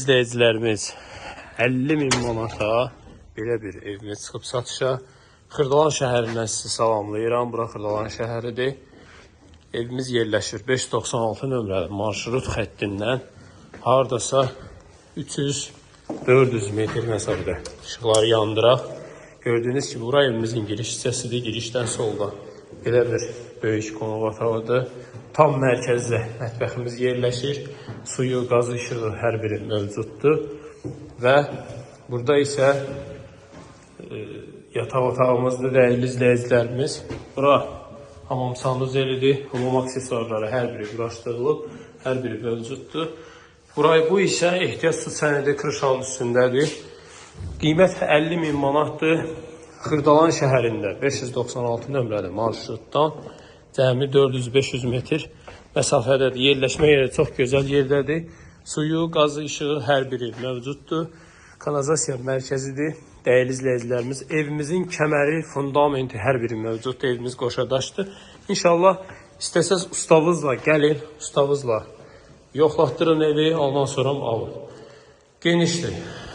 İzləyicilərimiz 50.000 manata belə bir evimiz çıxıb satışa. Xırdalan şəhərindən sizi salamlayıram. Bura Xırdalan şəhəridir. Evimiz yerləşir 596 nömrəli marşrut xəttindən hardasa 300-400 metr məsafədə. İşıqları yandıraq. Gördüyünüz kimi bura evimizin giriş hissəsidir. Girişdən solda belə bir böyük qonaq otağıdır. Tam mərkəzdə mətbəximiz yerləşir. Suyu, qazı, işığı hər biri mövcuddur. Və burada isə yataq otağımızdır dəyərli izləyicilərimiz. Bura hamam sanuzelidir. Hamam aksesuarları hər biri quraşdırılıb, hər biri mövcuddur. Bu isə ehtiyac su sənədi Kırşanın üstündədir. Qiymət 50.000 manatdır. Xırdalan şəhərində 596 nömrəli marşrutdan cəmi 400-500 metr məsafədədir. Yerləşmə yeri çox gözəl yerdədir. Suyu, qazı, işığı hər biri mövcuddur. Kanalizasiya mərkəzidir. Dəyərli izləyicilərimiz, evimizin kəməri, fundamenti hər biri mövcuddur. Evimiz qoşadaşdır. İnşallah istəsəz ustavızla gəlin, ustavızla yoxlatdırın evi, ondan sonra alın. Genişdir.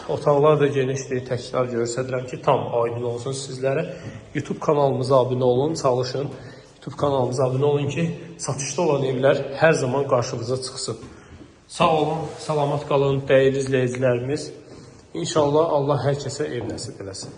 Otaqlar da genişdir. Təkrar göstərirəm ki, tam aydın olsun sizlərə. YouTube kanalımıza abunə olun, çalışın. YouTube kanalımıza abunə olun ki, satışda olan evlər hər zaman qarşınıza çıxsın. Sağ olun, salamat qalın, dəyərli izləyicilərimiz. İnşallah Allah hər kəsə ev nəsib eləsin.